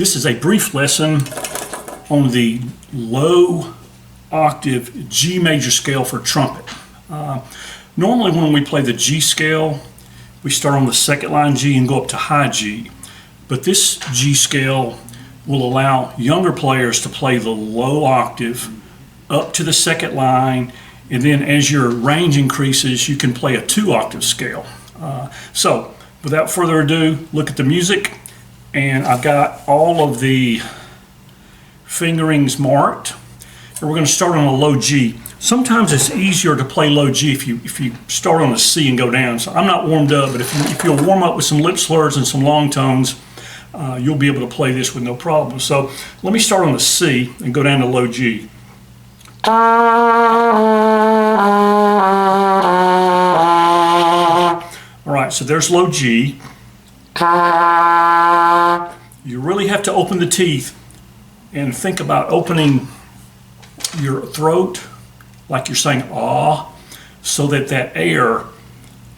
This is a brief lesson on the low octave G major scale for trumpet. Normally when we play the G scale, we start on the second line G and go up to high G. But this G scale will allow younger players to play the low octave up to the second line, and then as your range increases, you can play a 2-octave scale. So without further ado, look at the music. And I've got all of the fingerings marked. And we're going to start on a low G. Sometimes it's easier to play low G if you start on a C and go down. So I'm not warmed up, but if you'll warm up with some lip slurs and some long tones, you'll be able to play this with no problem. So let me start on the C and go down to low G. All right, so there's low G. You really have to open the teeth and think about opening your throat like you're saying ah, so that that air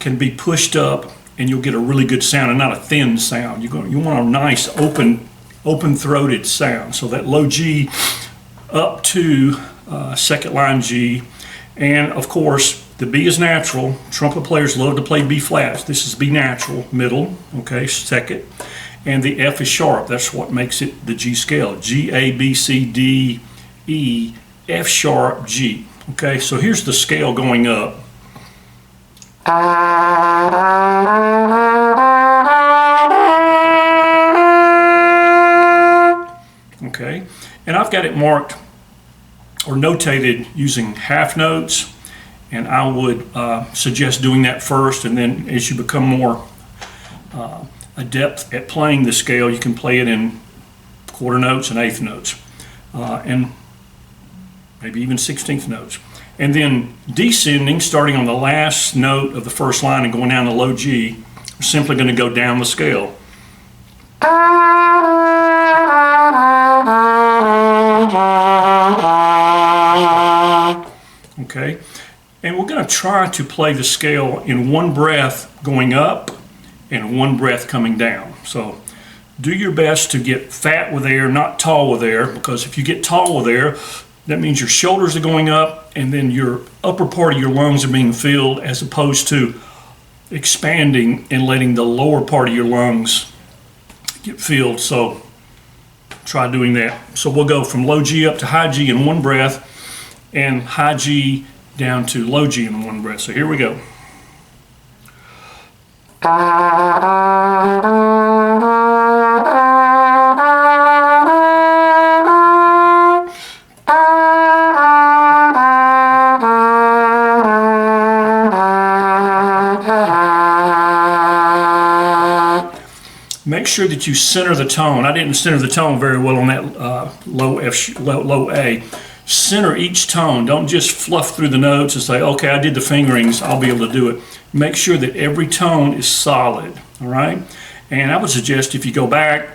can be pushed up and you'll get a really good sound and not a thin sound. You want a nice open-throated sound. So that low G up to second line G, and of course the B is natural. Trumpet players love to play B flats. This is B natural, middle, okay, second. And the F is sharp. That's what makes it the G scale. G, A, B, C, D, E, F sharp, G. Okay, so here's the scale going up. Okay, and I've got it marked or notated using half notes, and I would suggest doing that first, and then as you become more adept at playing the scale, you can play it in quarter notes and eighth notes, and maybe even 16th notes. And then descending, starting on the last note of the first line and going down to low G, we're simply going to go down the scale. Okay, and we're going to try to play the scale in one breath going up and one breath coming down. So do your best to get fat with air, not tall with air, because if you get tall with air, that means your shoulders are going up and then your upper part of your lungs are being filled, as opposed to expanding and letting the lower part of your lungs get filled. So try doing that. So we'll go from low G up to high G in one breath, and high G down to low G in one breath. So here we go. Make sure that you center the tone. I didn't center the tone very well on that low A. Center each tone. Don't just fluff through the notes and say, okay, I did the fingerings, I'll be able to do it. Make sure that every tone is solid, all right? And I would suggest if you go back,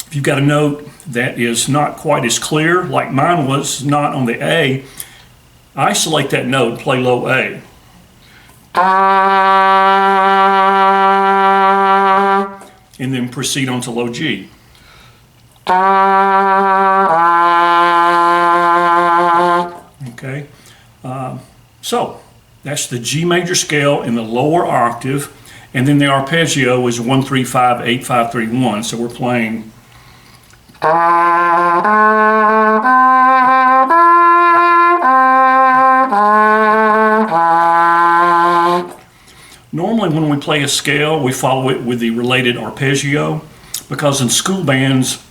if you've got a note that is not quite as clear, like mine was not on the A, isolate that note and play low A. And then proceed on to low G. Okay, so that's the G major scale in the lower octave, and then the arpeggio is 1, 3, 5, 8, 5, 3, 1. So we're playing. Normally when we play a scale, we follow it with the related arpeggio, because in school bands,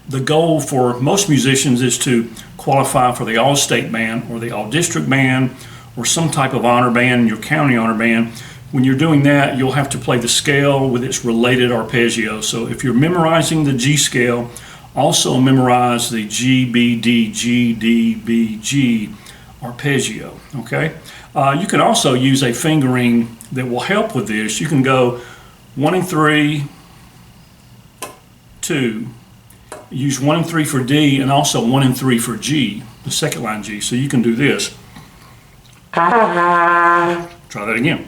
the goal for most musicians is to qualify for the all-state band or the all-district band or some type of honor band, your county honor band. When you're doing that, you'll have to play the scale with its related arpeggio. So if you're memorizing the G scale, also memorize the G, B, D, G, D, B, G arpeggio, okay? You can also use a fingering that will help with this. You can go 1 and 3, 2, use 1 and 3 for D, and also 1 and 3 for G, the second line G. So you can do this. Try that again.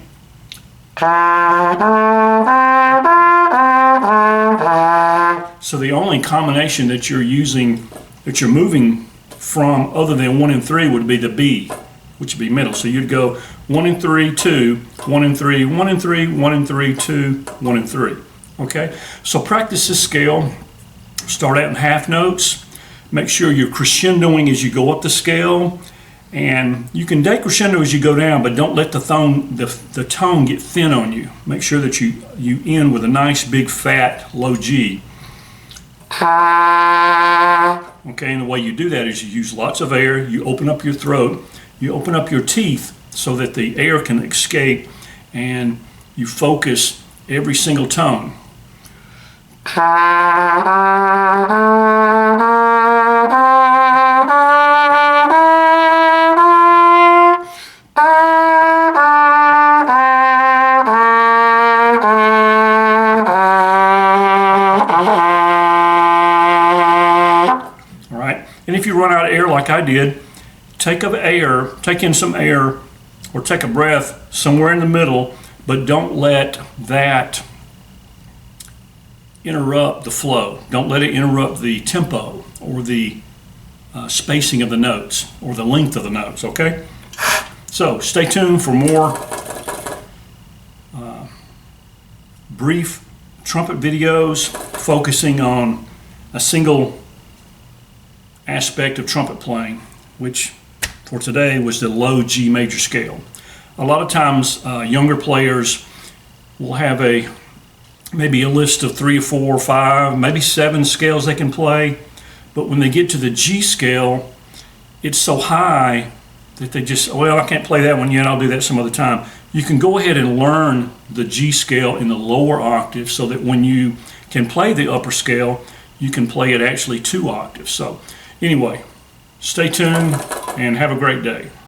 So the only combination that you're using, that you're moving from other than 1 and 3 would be the B, which would be middle. So you'd go 1 and 3, 2, 1 and 3, 1 and 3, 1 and 3, 2, 1 and 3. Okay? So practice this scale. Start out in half notes. Make sure you're crescendoing as you go up the scale. And you can decrescendo as you go down, but don't let the tone get thin on you. Make sure that you end with a nice big fat low G. Okay, and the way you do that is you use lots of air, you open up your throat, you open up your teeth so that the air can escape, and you focus every single tone. And if you run out of air like I did, take in some air or take a breath somewhere in the middle, but don't let that interrupt the flow. Don't let it interrupt the tempo or the spacing of the notes or the length of the notes, okay? So stay tuned for more brief trumpet videos focusing on a single aspect of trumpet playing, which for today was the low G major scale. A lot of times younger players will have maybe a list of 3 or 4 or 5, maybe 7 scales they can play, but when they get to the G scale, it's so high that they just, well, I can't play that one yet, I'll do that some other time. You can go ahead and learn the G scale in the lower octave so that when you can play the upper scale, you can play it actually 2 octaves. So anyway, stay tuned and have a great day.